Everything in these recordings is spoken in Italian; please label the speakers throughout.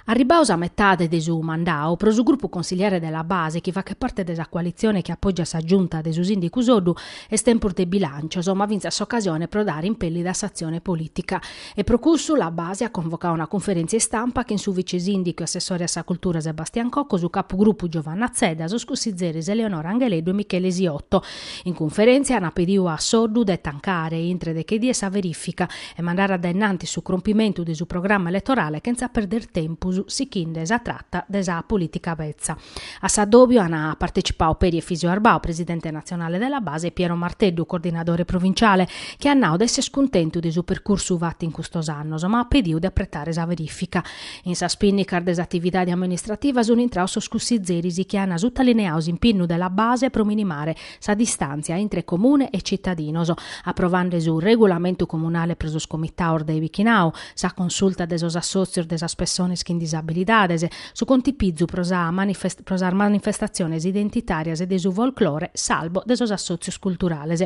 Speaker 1: Arribaus a metà de su mandau, pro su gruppo consigliere della base, chi fa che parte della coalizione che appoggia sa giunta de su sindicus oddu, è tempur de bilancio, ma vinza s'occasione pro dare impelli da s'azione politica. E pro cussu la base ha convocato una conferenza stampa che in su vice sindico e assessore a sa cultura Sebastian Cocco, su capogruppo Giovanna Zedda, su Scussizeris Eleonora Angeleddu e Michele Siotto. In conferenza hanno pediu a Soddu de tancare intre de che die sa verifica e mandare ad innanti su crompimento de su programma elettorale che senza perder tempo si chinde esa tratta desa politica vezza. A Saddobio hanno partecipato Peri e Fisio Arbao, presidente nazionale della base, e Piero Marteddu, coordinatore provinciale, che hanno d'esse scontento di su percorso vatti in custos annos, ma ha pediu di apprettare esa verifica. In sa spinnicar des attività di amministrativa sono intrauso scussizerisi che hanno sottolineato in pinnu della base pro minimare sa distanza entre comune e cittadinoso, approvando su regolamento comunale preso scomittaur dei Vichinau, sa consulta desos associos desa persones che in disabilitades, su contipizzu prosar manifestazioni identitarias e de su folklore, salvo desos associos culturales.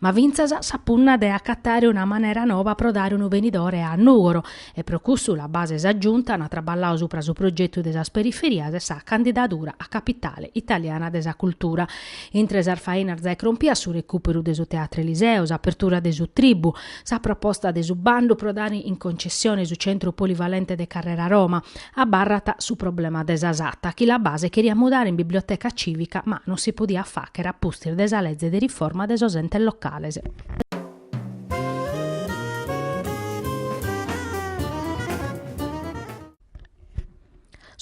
Speaker 1: Ma vinzasa sapunna de accattare una maniera nova pro dare un venidore a Nugoro, e pro cussu la base s'aggiunta na traballau supra su progetto desas periferias sa candidatura a capitale italiana desa cultura. Intre sarfaina zai crompia su recupero de su teatro Eliseus, apertura de su tribu, sa proposta de su bando pro dare in concessione su centro polivalente de Carrera Roma, a barrata su problema desasatta, chi la base queria mudare in biblioteca civica, ma non si podia fa che rappustir desa legge di riforma desos entes locales.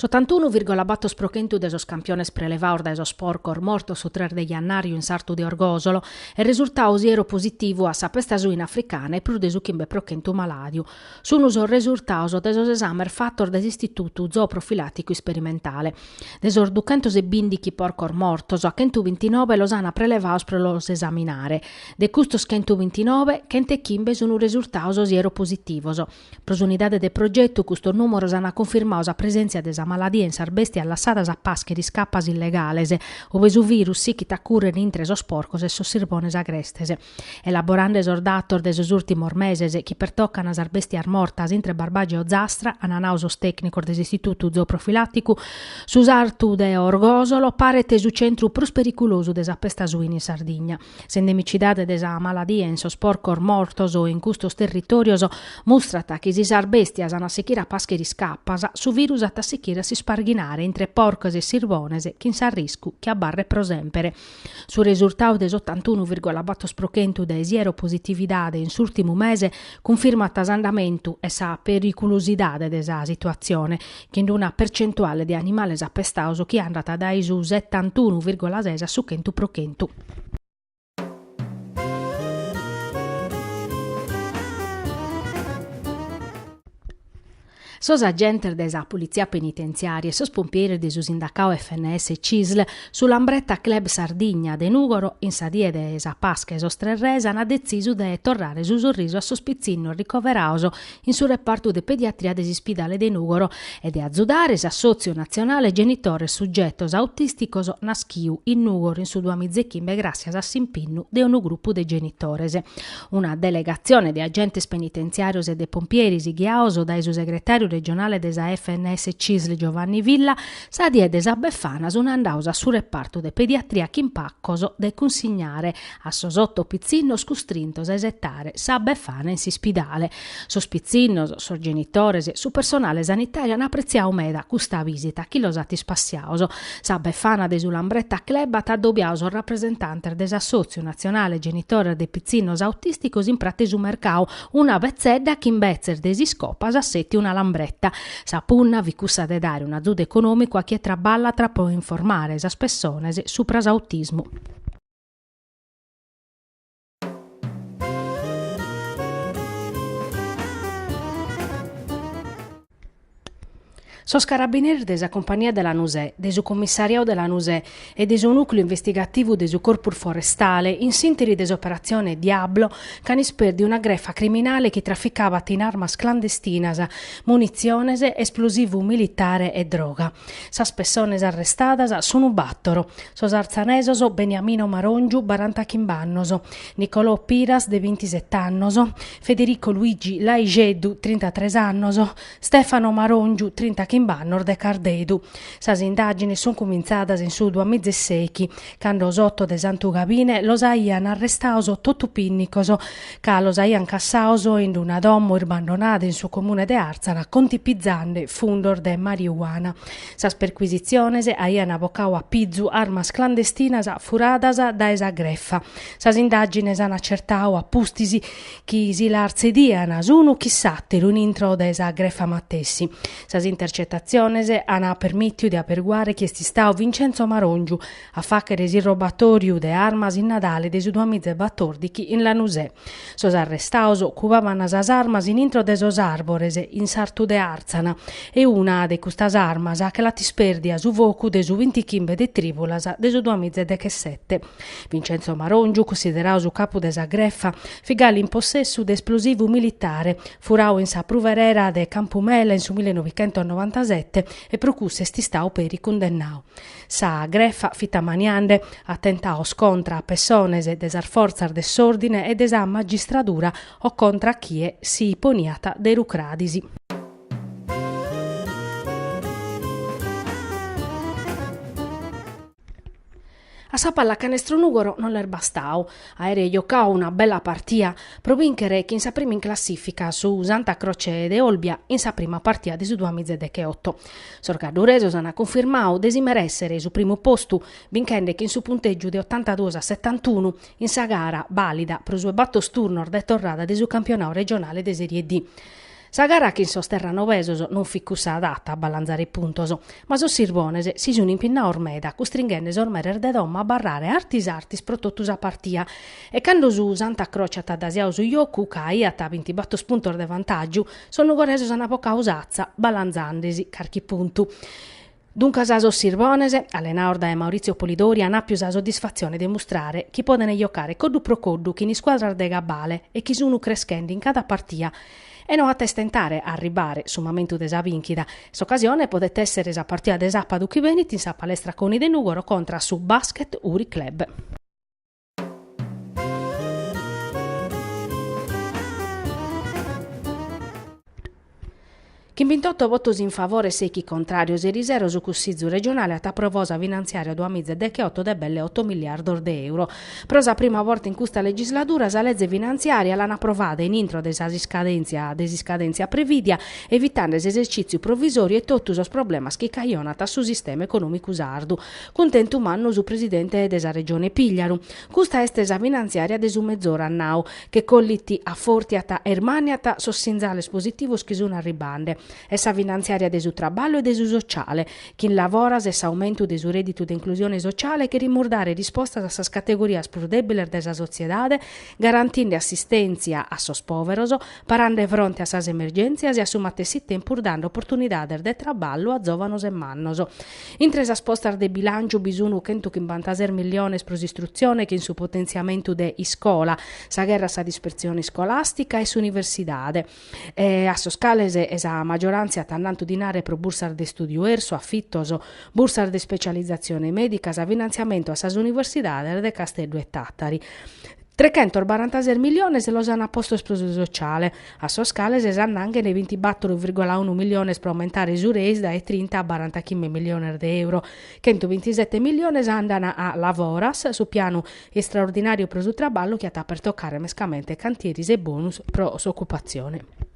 Speaker 1: S'81,4 sprochentu desos campiones prelevaur da esos porcor morto su 3 de Iannariu in sartu de Orgosolo e risultau siero positivu a sa pesta suina africana e pru desu chimbe prochentu maladiu. Sono so risultaus desos esamer fattor des istitutu zooprofilaticu sperimentale. Desor 220 porcor mortos a 129 los ana prelevaus pro los esaminare. De custos 129, chente chimbe sono risultaus siero positivos. Pros unidade de progetto custo numeros ana confermaus a presenza desa maladia in sarbesti allassadas a pascheri scappas illegales, ove su virus sichit accurren intre esos porcos e sos sirbones agrestes. Elaborando esordator de esos ultimos meses, chi pertoccan a sarbesti mortas intre Barbagia o Zastra, ananausos tecnicos des istitutu zooprofilatticu, su sartu de Orgosolo, parete su centru prus periculosu desa pesta suina in Sardigna. S'endemicidade desa maladia in sos porcor mortos o in custos territorios mostrata che si sarbestias ana sechiera pascheri scappas, su virus atta sechiera si sparghinare intre porcos e sirbones che in sa riscu che abbarre prosempere. Su risultau des 81,4 sprochentu de siero positividade in s'ultimu mese conferma tasandamentu e sa periculosidade desa situazione, che in una percentuale di animales appestauso che è andata dai su 71,6 su 100 prochentu. Sos agenti desa polizia penitenziaria e sos pompieri de su sindacao FNS CISL sull'ambretta Club Sardigna de Nugoro in sa die de esa Pasca e sos Trerres hanno deciso de torrare su sorriso a sospizzino ricoverauso in su reparto de pediatria des Ispidale de Nugoro e de azzudare sa Sozio Nazionale Genitore Suggettos Autisticos Naschiu in Nugoro in su 2015 grazie a s'impinnu de un gruppo de genitores. Una delegazione di agenti penitenziarios e de pompieri ghiaoso dai su segretario regionale desa FNS CISL Giovanni Villa sa die desa Befana sunandausa su reparto de pediatria chimpaccoso de consignare a sos 8 pizzinnos custrintos a esettare sa Befana in s'ispidale. Sos pizzinnos, sos genitores, su personale sanitario han appreziau meda custa visita chi los ati spassiauso. Sa Befana de su Lambretta Club at addobbiauso rappresentante desa Sozio Nazionale Genitore de pizzinnos autisticos in prate su mercau una vezzedda chi in bezzer desi scopas assetti una lambretta. Sa punna vi cussa de dare un azudo economico a chi traballa tra po informare esas persones su prasautismo. Sos carabinieri desa compagnia della Nusè, de su commissariato della Nusè e de su nucleo investigativo de su corpo forestale in sinteri desoperazione Diablo can isperdi una greffa criminale che trafficava in armas clandestinas, muniziones, esplosivo militare e droga. Sas persones arrestadas sono battoro, sos arzanesos Beniamino Marongiu 40 chimbannos, Nicolò Piras de 27 annos, Federico Luigi Laigeddu 33 annos, Stefano Marongiu 30 chimbannos, in Bannor de Cardedu. Sas indagini sono cominciate in su 2016, quando sotto de Santu Gabine los aian arrestato tutto pinnicos, che los aian cassato in una domo abbandonata in su comune de Arzana con tipizzande fundor de marijuana. Sas perquisizioni aian abocau a pizzu armas clandestinas furadas da esa greffa. Sas indagini han accertau a pustisi chi si l'arzedian unu chi sattiru in intro de esa greffa mattessi. Sas intercettazioni hanno permittido di aperguare chi esti stau Vincenzo Marongiu a facere il robatoriu de armas in Natale de su 2014 in Lanusè. Sos arrestaus occupavano sas armas in intro de sos arbores in Sartu de Arzana e una de custas armas che la tisperdia su vocu de su 20 chimbe de tribulas de su 2017. Vincenzo Marongiu, considerato su capo de sa greffa, figali in possesso de esplosivu militare, furau in sa pruverera de Campumela in su 1997 e procusse sti stau peri condennau. Sa greffa fita maniande attentao scontra a persones de sar forzar de s'ordine e de sa magistratura o contra chi si poniata de rucradisi. A sa pallacanestro Nugoro non l'er bastau, aerei giocau una bella partita, pro vincere che in sa prima in classifica su Santa Croce de Olbia in sa prima partita di su 2018. Sorgaduresos hanno confermau desimeressere su primo posto, vincendo che in su punteggio di 82-71 in sa gara valida pro su battos turnor de torrada de su campionato regionale de Serie D. Sa gara che in sosterra novesos non fi cussa adatta a balanzare i puntos, ma sos sirbones si sono impinna ormeda, costringendo ormerer de dom a barrare artis pro tottu sa partia. E quando su Santa Croce atadasiau su iocu, cai a 20 battos puntos de vantaggio, sono goresos ana poca usazza, balanzandesi carchi puntu. Dunque saso Sirbones, allenato da Maurizio Polidori, ha più la soddisfazione di mostrare chi può giocare coddu pro coddu chi in squadra de Gabale e chi sono crescendo in cada partita. E non a testentare a ribare su momento desa vinchida. S'occasione potete essere esa partita de Sappadu chi venit in sa palestra Coni de Nugoro contra su Basket Uri Club. Chi 28 votos in favore e 6 contrarios e risero su cussizzo regionale a proposta finanziaria 2018 de belle 8 miliardi di euro. Pro la prima volta in questa legislatura la legge finanziaria l'hanno approvata in intro desa scadenza previdia, evitando l'esercizio provvisorio e tutti i problemi che caionata sul sistema economico sardu. Contento manno su presidente desa regione Pigliaru. Questa è stesa finanziaria de su mezz'ora annau, che collitti a fortiata ermaniata sossinzales positivos che sono arribande. Essa finanziaria de su traballo e de su sociale, chi lavora se aumento de su reddito de inclusione sociale che rimordare risposta a sas categorias più debili desa sociedade, garantinde assistenza a sos poveros, parande fronte a sas emergenzias e assumate si tempur dando opportunidades de traballo a giovanos e mannos. Intre sas postas de bilancio bisogno 150 milioni pro istruzione che in su potenziamento de iscola, sa guerra sa dispersione scolastica e su universidade. A sos cales esa maggioranza tannanto dinare pro bursar de studio erso, affittos, bursar de specializzazione medica, sa finanziamento a sas universidades de Castello e Tattari. 346 milioni se lo hanno apposto esploso sociale. A sua scala si sanno anche nei 24,1 milioni per aumentare i reis da 30 a 45 milioni di euro. 127 milioni andano a lavoras su piano straordinario pro su traballo che ha per toccare mescamente cantieri e bonus pro occupazione.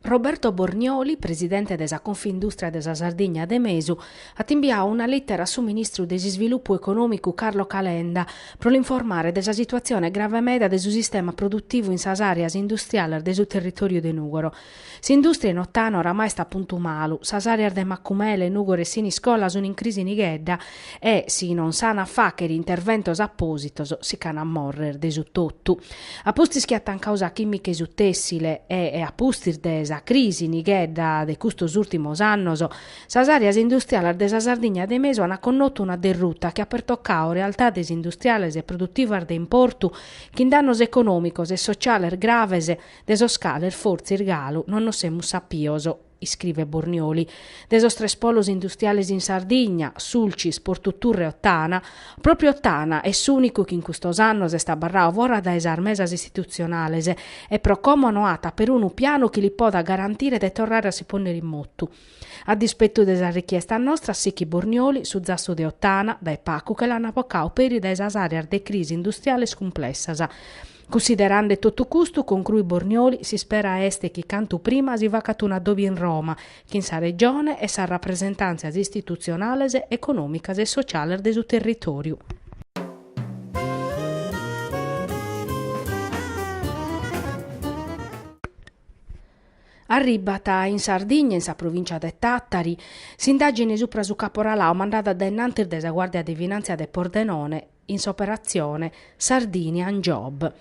Speaker 1: Roberto Borgnoli, presidente della Confindustria della Sardegna de Mesu, ha inviato una lettera al ministro del sviluppo economico Carlo Calenda per informare della situazione grave media del sistema produttivo in sas areas industriali del territorio de Nugoro. S'industria in ottano oramai sta punto malu, sas areas de Maccumele, Nugoro e Siniscola sono in crisi nighedda e si non sanno facere interventos appositos si can a morrer de su tutto. A posti schiattan causa chimiche su tessile e a posti desa crisi nighedda de custos ultimos annos, sas areas industriali de sa Sardegna de Mesu hanno connotto una derrutta che ha pertoccao realtades industriales e produttivas de importu che in dannos economicos e sociales graves de sos scaler forse irgalu non nos semus sapioso. scrive Bornioli. Desos tres polos industriales in Sardegna, Sulcis, Portutturre e Ottana, proprio Ottana è l'unico che in questi anni sta barrao vora da esarmesas istituzionales e pro como noata per un piano che li poda garantire di tornare a si ponere in motto. A dispetto della richiesta nostra, Sicchi Bornioli, su zasso de Ottana, dai Pacu che l'hanno appoccato per da esas aree de crisi industriale complessas. Considerando tutto questo, conclui Bornioli, si spera este che canto prima si va catuna dobi in Roma, che in sa regione e sa rappresentanza istituzionale, economica e sociale del suo territorio. Arribata in Sardegna, in sa provincia de Tattari, s'indagine supra su caporalao mandata da innanti della Guardia di Finanza de Pordenone in operazione Sardinia in Job.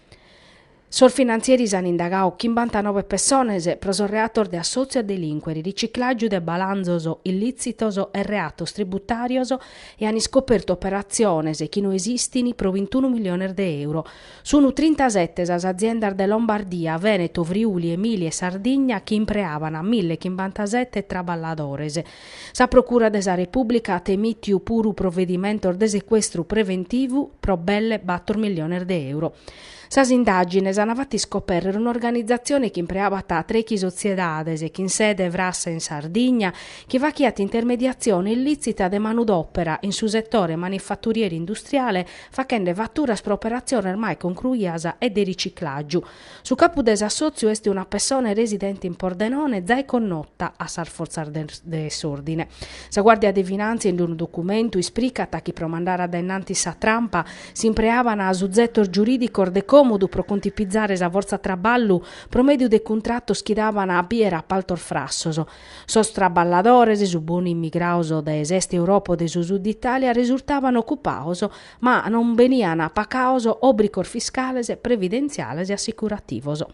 Speaker 1: Sorfinanzieri hanno indagato 59 persone pro reator de associo a delinquere, riciclaggio de balanzoso illicitoso e reatos tributarios e hanno scoperto operazioni che non esistono pro 21 milioni di euro. Sono 37 le aziende de Lombardia, Veneto, Friuli, Emilia e Sardegna che impreavano 1057 traballadores. Sa Procura della Repubblica ha temitto pure provvedimento de sequestro preventivo pro belle 4 milioni di euro. Sas indagini hanno fatto scoprire un'organizzazione che impreava tre sociedades e che in sede vrassa in Sardegna che va chiata intermediazione illicita de manodopera in su settore manifatturiero industriale facendo fatturas per operazione ormai concluiasa e di riciclaggio. Su capo dell'assozio è una persona residente in Pordenone zai connota a sar forzar de sordine. Sa Guardia di Finanza in un documento ispricata che promandara da innanti sa trampa si impreavano a su settor giuridico de comodo pro contipizzare sa forza traballu promedio de contratto schidavano a biera paltor frassoso. Sos traballadores su buoni immigrauso da est Europa de su sud Italia risultavano occupauso, ma non veniano a pacauso obricor fiscales, previdenziales e assicurativoso.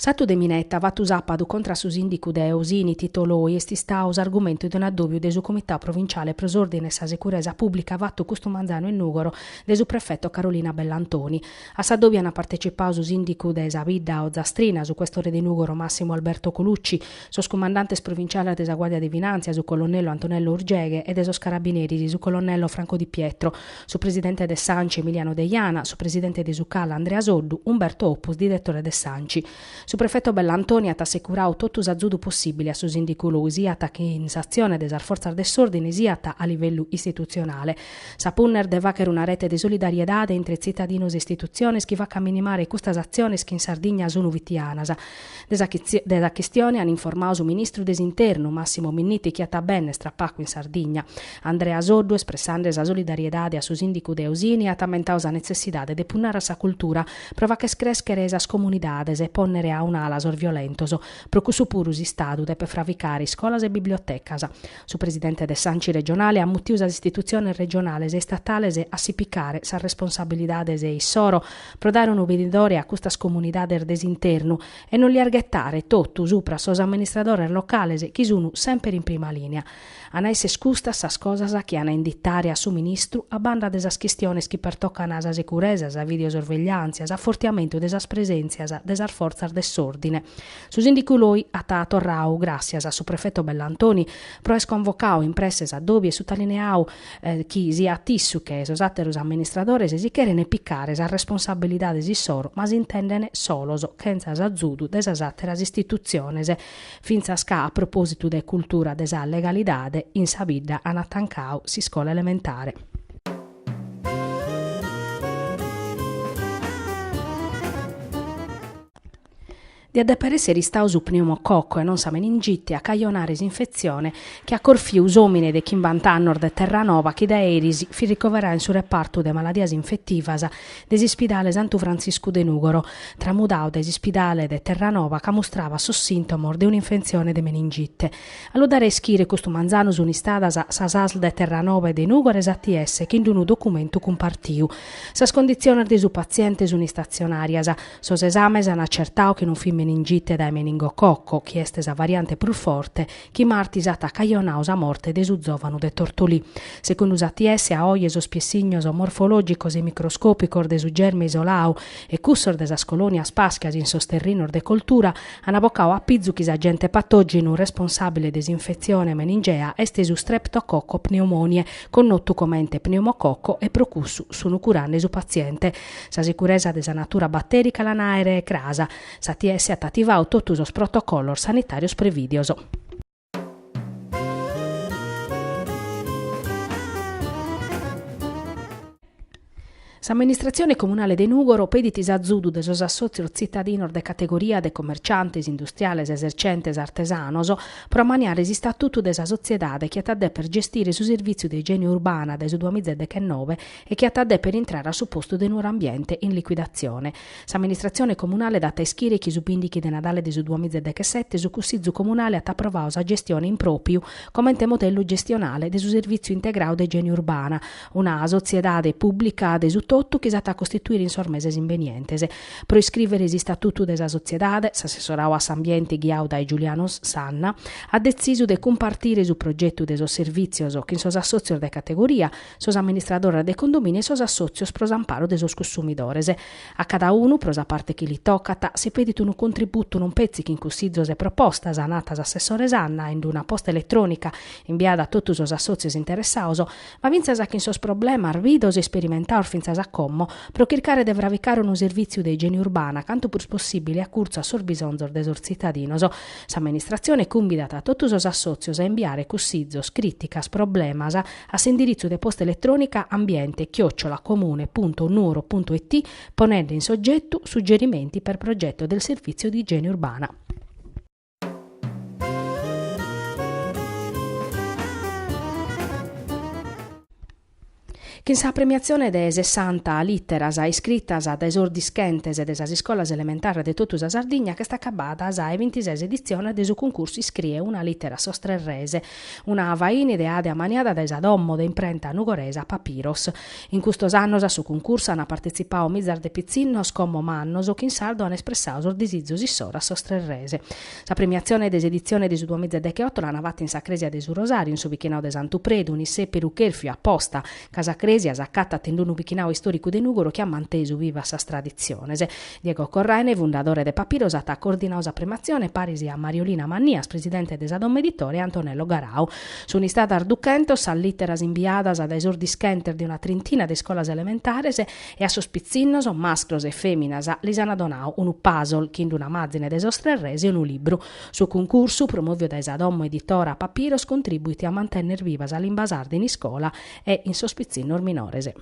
Speaker 1: Satu de Minetta vattu sapadu contra su sindicu de Eusini titoloi esti staus argomento de un addobbio de su comità provinciale prosordine sa sicurezza pubblica vattu Custumanzano in Nugoro de su prefetto Carolina Bellantoni. A s'addobbio hanno partecipato su sindicu de Savidda o Zastrina, su questore di Nugoro Massimo Alberto Colucci, su comandante provinciale de sa Guardia di Finanza su colonnello Antonello Urgeghe e de sos carabinieri su colonnello Franco Di Pietro, su presidente de Sanci Emiliano De Iana, su presidente di Sucala Andrea Soddu, Umberto Oppus, direttore de Sanci. Su prefetto Bellantoni ha assicurato tutto l'azzudo possibile a su sindiculo sia che in azione des forza de sordine sia a livello istituzionale. Sa punner deve che una rete di solidarietà entre cittadinos e istituzioni che va a minimare queste azioni che in Sardegna sono vitianas. Della questione hanno informato su ministro desinterno Massimo Minniti che ha bene strappato in Sardegna. Andrea Soddu espressando la solidarietà a su sindico de Eusini ha ammentato la necessità di punnare sa cultura prova che screscere esas comunidades e ponnere a un'ala sor violentoso, procusu purus istadu de per fravicare scolas e bibliotecas. Su presidente de Sanci regionale ha muttiusa istituzioni regionales e statales a sipicare sa responsabilidades e issoro pro dare un ubididore a questa comunidades desinternu e non li arghettare tottu supra sos amministradores locales che sono sempre in prima linea. Anais escusta sas cosas che hanno indittare a su ministru a banda desas questioni che pertoccano a sa sicurezza, a videosorveglianza, a fortiamento desas presenzias, desas forzas de sordine. Su sindiculoi a torrau gracias a su prefetto Bellantoni pro es convocau in presses addobi e sottolineau chi sia tissu che esos atteros amministradores si cherene piccare sa responsabilidades issoro, ma si intendene soloso, chenzas azzudu desas atteras istituziones, finzas ca a proposito de cultura desa legalidade in Savidda a Natancau si scola elementare. Di adepere essere stau su pneumococco e non sa meningite a caionare infezione che a corfiu usomine de chimbantannor de Terranova che da Erisi fi ricoverà in su reparto de maladias infettivas des ispidale Santu Francisco de Nugoro, tramudau des ispidale de Terranova che mostrava sos sintomor de un'infezione de meningite. All'odare schire Custumanzano su unistadas sa SASL de Terranova e de Nugoro esatties che in un documento compartiu. Sas condizioni de su paziente su unistazionarias, sos esames han accertau che non fi meningite da meningococco, che è stesa variante più forte, che martisata caionausa morte desuzovano de tortolì. Secondo USATS, a oie spiessignos morfologicos e microscopicos de su germe isolau e cussor de sas colonias paschias in sosterrinor de coltura, han abocau a pizzuchis agente patogenu responsabile desinfezione meningea estesu streptococco pneumonie, connotu comente pneumococco e procussu sunu curande su paziente. Sa sicurezza de sa natura batterica la naere e crasa. SATS ha attivau totus os protocollos sanitarios previdios. S'amministrazione comunale de Nugoro peditis azudu de sos associos cittadinor de categoria de commerciantes, industriales, esercentes, artesanos, pro maniare si statuto de sa sociedade che attadè per gestire su servizio de igiene urbana de su 2019 e che attadè per entrare a su posto de nuovo ambiente in liquidazione. S'amministrazione comunale data ischire chi su pindichi de Nadale de su 2017 su cussizzu comunale at approvau sa gestione in proprio come modello gestionale de su servizio integrao de igiene urbana, una sociedade pubblica de su tutto che è costituire in sormeses invenientes. Pro iscrivere si statuto desa sociedade, s'assessorau a s'ambiente ghiau dai Giuliano Sanna, ha deciso de compartire su progetto de sos servizios che in sos associos de categoria, sos amministradores de condomini e sos associos pros amparo de sos consumidores. A cada uno, pros a parte che li toccata, si pedit un contributo non pezzi che in cussizos e propostas anatas assessores Anna in una posta elettronica inviata a tutti sos associos interessados, ma vinzas a che in sos problema arvidos e sperimentaur finzas a commo, pro cercare de vravicare un servizio de igiene urbana canto pur possibile a curso a sorbisonzor de sos cittadinos. S'amministrazione cumbidata a totus os associos a inviare cussizos, criticas, problemas a s'indirizzo de posta elettronica ambiente@comune.nuro.it ponendo in soggetto suggerimenti per progetto del servizio di igiene urbana. Che sa premiazione de 60 litteras iscrittas ad esordischentes de sas iscolas elementari de totu sa Sardigna che sta acabata a 26 edizione de su concurso iscrie una littera sostrerrese, una vaini ideade a maniada de sa dommo de imprenta nugoresa Papiros. In custos annos a su concurso hanno partecipao mizar de pizzinnos como mannos che in sardo hanno espressao sos disizus issora sostrerrese. Sa premiazione des edizione de su 2018 l'hanno fatta in sa Cresia de su Rosario, in su vichinao de Sant'Upredu, in sé perucherfio apposta, casa Cresia saccatta attendendo un vichinao storico de Nugoro che ha manteso viva sa tradizione. Diego Corraine, fondatore de Papiros, ha coordinato sa premiazione parisi a Mariolina Mannias, presidente de sa Dom Editore, e Antonello Garau. Sono state arduchentos a litteras inviadas ad esordischenter di una trentina de scolas elementares e a sospizzinnos, masclos e feminas, li han donau un puzzle, chindo una mazzine de sostrerresi e un libro. Su concurso, promovio da sa Dom Editora Papiros, contribuiti a mantenere viva sa limba sarda in scola e in sospizzinnos minores.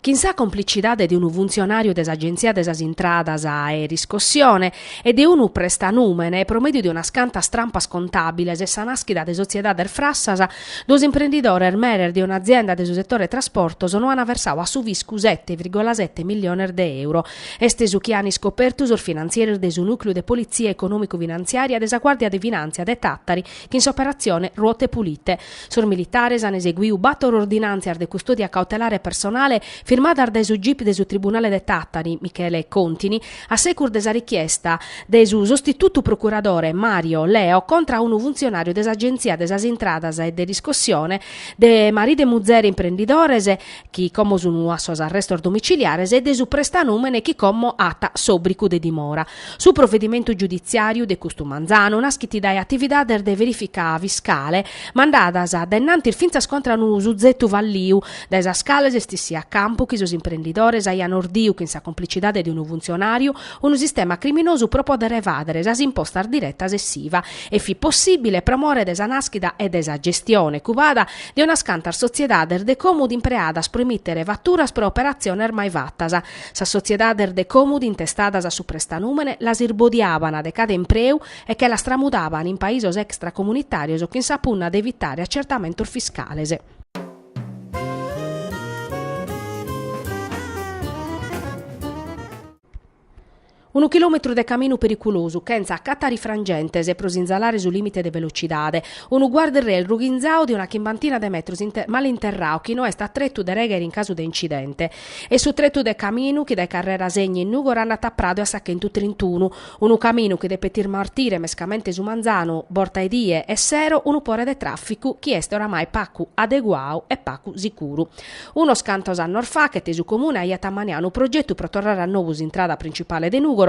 Speaker 1: Chissà complicitade di un funzionario dell'agenzia delle entradas e riscossione e di uno prestanumene promedio di una scanta strampas contabile se sanaschida de società del Frassas, dos imprenditori merer di un'azienda del settore trasporto sono hanno versato a su viscu 7,7 milioni di euro. Este su chi hanno scoperto sul finanziere de su nucleo de polizia economico-finanziaria desa Guardia di Finanza de Tattari che in su operazione Ruote Pulite. Sur militares hanno eseguito 4 ordinanze de custodia cautelare personale firmata da su GIP del Tribunale de Tattari, Michele Contini, a secur desa richiesta del sostituto procuratore Mario Leo contra un funzionario dell'agenzia delle entradas e de riscossione de maride muzzere imprenditores chi como su a sos arrestos domiciliares e de su prestanumene chi como ata sobricu de dimora. Su provvedimento giudiziario de custu Manzano nasciti dai attività de verifica fiscale mandadas a dennanti finza scontra un Zuzettu Valliu da esa scale gestissi a campo che sos imprenditores aian ordiu che in sa complicitade di un funzionario un sistema criminoso pro poter evadere sa imposta diretta sessiva e fi possibile promuovere desa naschida e desa gestione cubada di una scantar sociedade de comudi impreadas pro emittere vatturas pro operazione mai vattas. Sa sociedade de comudi intestadas su prestanumene las irbodiaban de cada impreu e che la stramudavan in paisos extracomunitarios o che in sapunna de evitare accertamentos fiscales. 1 chilometro de cammino pericoloso, senza catari frangentes pros inzalare sul limite de velocidade. Un guardrail rughinzao di una chimbantina de metros malinterrao, chi no è sta trettu de regher in caso de incidente. E su trettu de cammino che de carrera segni in Nugo ranno a Prado a Sachentu 31. Un cammino che de petir martire mescamente su Manzano, Borta Edie e Sero, un pore de traffico, chi este oramai pacu adeguau e pacu sicuro. Uno scantos a Norfa che tesu comune a Iatamaniano progetto per tornare a nuovo in strada principale de Nugo.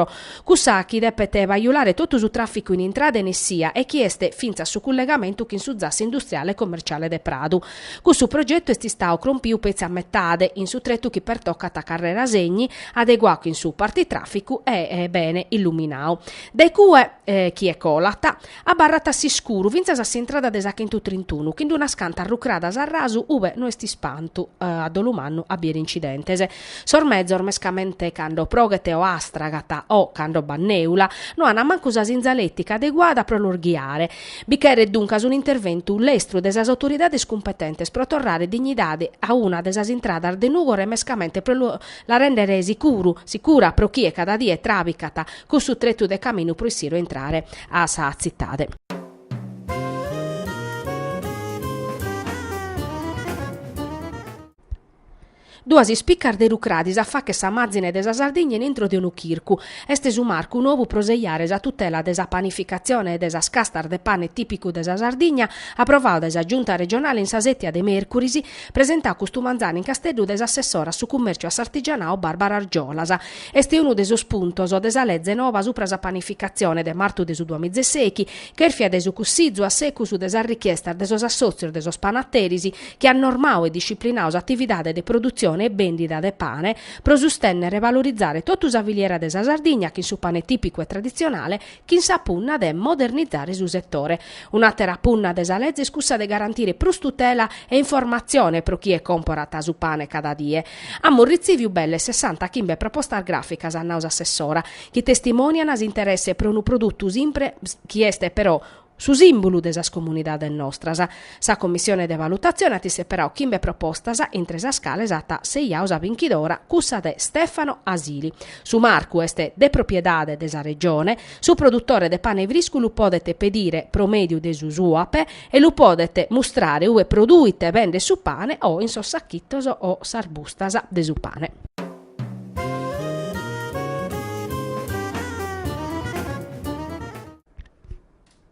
Speaker 1: Cusacchi depete vaiolare tutto su traffico in entrada e nessia e chieste finza su collegamento che in su zasse industriale e commerciale de Prado. Questo progetto esti stau crompiu pezzi a mettade in su trettu che per tocca ta carrera segni adeguato in su parti traffico e bene illuminao. Dai cue chi è colata a barrata si scuro vinza sa entrada de Sachentu 31 quindi una scanta arrucrada a rasu ube no esti spantu a dolumanno a biere incidentese. Sormezzo ormescamente cando proghete o astragata o cando banneula no hanno manco usa zinzalettica adeguata per l'orghiare. Bichere dunque un intervento l'estro desas autoridades competentes pro torrare dignidade a una desas intrada de Nugo remescamente per la rendere sicura pro chi è cada die trabicata con su trettu de cammino pro siro entrare a sa zittade. Duasi spiccar de rucradis a fa che sa mazzine desa Sardegna dentro de unu chircu. Este su marcu nuovo proseiare a tutela desa panificazione e desa scastar de pane tipico desa Sardegna, approvato desa giunta regionale in Sasettia de Mercurisi, presentà custumanzani in Castellu desa assessora su commercio artigianao Barbara Argiolasa. Este uno deso spuntos o desa legge nova su presa panificazione de martu desu 2016, che erfia desu cussizzo a secu su desa richiesta desos assozios desos panatterisi che annormao e disciplinaos attividade de produzione e vendita de pane pro sustennere e valorizzare tutta usa filiera desa Sardegna che su pane tipico e tradizionale chi sa punna de modernizzare su settore. Un'altra punna desa legge scussa de garantire plus tutela e informazione pro chi è comporata su pane cada die. A riceviu belle 60 chimbe proposta grafica a naus assessora chi testimoniano as interesse pro un prodotto sempre chi este però su simbolo desas comunidades nostras. Sa commissione de valutazione ti però chimbe propostas in tresa scala esatta 6 a 20 d'ora cussa de Stefano Asili. Su marcu este de propriedade desa regione, su produttore de pane vrisculu podete pedire promedio de susuape e lu podete mostrare ue produite vende su pane o in sossacchittos o sarbustas de su pane.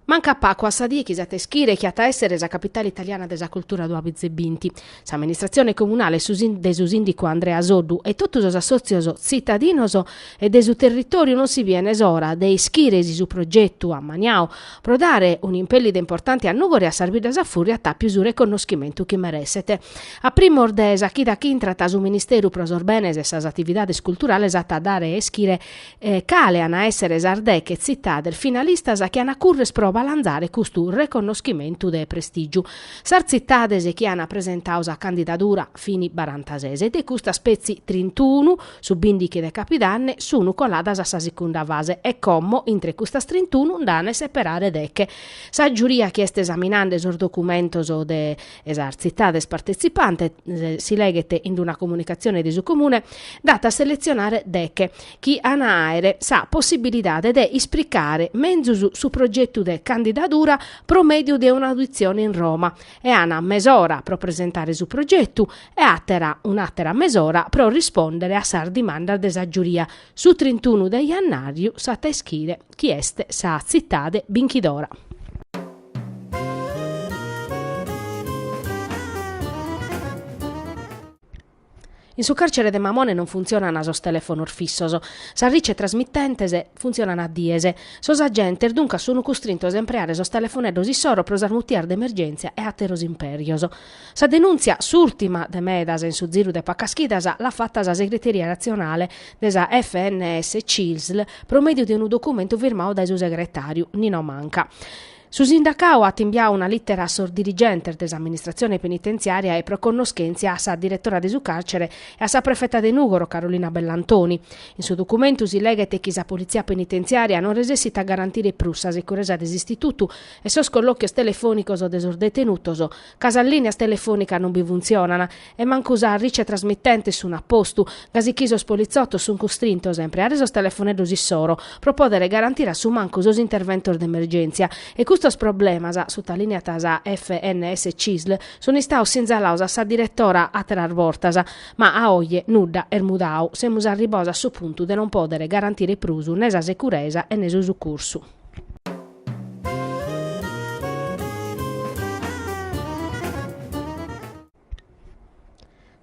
Speaker 1: Manca Paco a Sadie chi sa teschire chi a essere la capitale italiana della cultura do Abizebinti. L'amministrazione comunale de su sindaco Andrea Soddu e tutti os associos cittadinos e de su territorio non si viene esora dei schiresi su progetto a Maniao pro dare un impellide importante a Nugore a servire a furia a più su riconoscimento che meresete. A primo ordesa chi da chi intrata su ministero pro sorbenes e sas attivitades culturales a dare e schire cale a essere sardè che città del finalista sa che ana curres pro balanzare questo riconoscimento de prestigio. Sarzittades che hanno presentato a candidatura fini barantasese e questa spezzi 31 su bindiche de capidanne sono coladas a sa seconda fase e commo intre questa 31 danno separare decche. Sa giuria che est esaminando esos documentos o de esercitades partecipante si leghete in una comunicazione di su comune data a selezionare decche chi anaere sa possibilità de isplicare menzus su progetto de candidatura promedio di un'audizione in Roma e hanno mesora per presentare su progetto e un'altra mesora per rispondere a sar dimanda desa giuria su 31 de jannario sa teschire chi este sa cittade Binchidora. In su carcere de Mamone non funzionano sos telefonor fissos. Sa rice trasmittentese funzionano a diese. Sos agentes dunque sono costrintos a empleare sos telefonellos issoro pro sarmutiar d'emergenza e atteros imperios. Sa denunzia s'ultima de medas in su ziru de Pacaschidas l'ha fatta sa segreteria nazionale desa FNS CILSL pro medio di un documento firmato dai suo segretario Nino Manca. Su sindacao ha inviato una lettera a sor dirigente dell'amministrazione penitenziaria e pro connoscenza a sa direttora de su carcere e a sa prefetta de Nugoro, Carolina Bellantoni. In suo documento si lega che la polizia penitenziaria non resessita a garantire prus la sicurezza dell'istituto e sos colloquios telefonicos o des detenutos, casa linea telefonica non bi funzionano e manco usa rice trasmittente su un apposto, gasichisos poliziotto su un costrinto sempre a resos telefoneros issoro, pro podere garantire a su manco sos interventos d'emergenza e questo problemas su linea tasa FNS CISL sono stati segnalati a sa direttora a trar vortas, ma a oggi nuda ermudau semus arribos a su punto de non podere garantire prusu nesa sicurezza e nesu soccorso.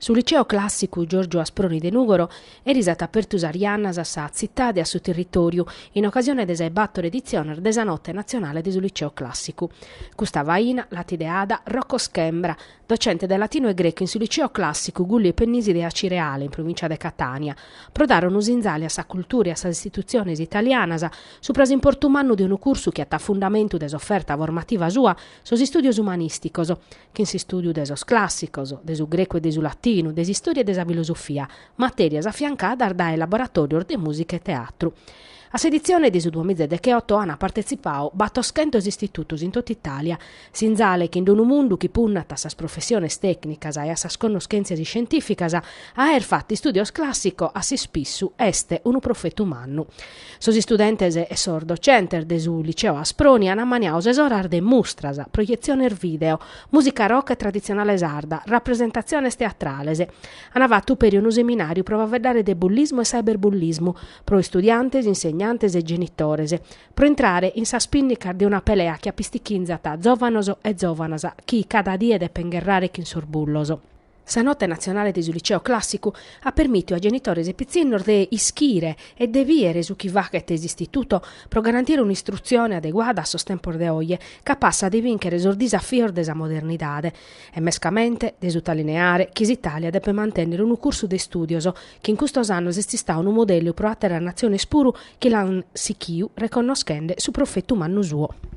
Speaker 1: Sul liceo classico Giorgio Asproni de Nugoro è risata apertus ariannas a sa città e a suo territorio in occasione desa battere edizione desa notte nazionale del liceo classico. Gustava Ina, latideada, Rocco Schembra, docente del latino e greco in sul liceo classico Gulli e Pennisi de Acireale in provincia de Catania, prodarono usinzali a sa cultura e a sa istituzioni italianas, su prasimportumannu di un curso che ha fundamento desofferta formativa sua sos studios umanisticos, che in si studio desos classicos, desu greco e desu latino, desi storie e desa filosofia, materias affiancate dai laboratori de musica e teatro. A edizione di su 2018 hanno partecipato 800 istituti in tutta Italia, sinzale che in un mondo che punna a sas professiones tecnicas e a sas conoscenze scientificas a fatti studios classico a si spissu este un profeta umano. Sos studentes e sor docenter de su liceo Asproni hanno ammaniato esorar de mostras, proiezione video, musica rock e tradizionale sarda, rappresentazioni teatrales. Hanno fatto per un seminario prova a vedere de bullismo e cyberbullismo, pro studiantes, insegnantes e genitores, pro entrare in sa spinnica di una pelea che appistichinzata giovanos e giovanas, chi cada die de pengherrare chi sorbulloso. Sa notte nazionale del liceo classico ha permesso a genitori e pizzini di ischire e deviere su chi va che istituto per garantire un'istruzione adeguata a sostempo de oggi, capace di vincere sul disafio della modernità e mescamente di sottolineare che l'Italia deve mantenere un corso di studios che in questo anno esiste un modello pro atterra nazione spuru che l'han sichiu riconoscendo su profetto umano suo.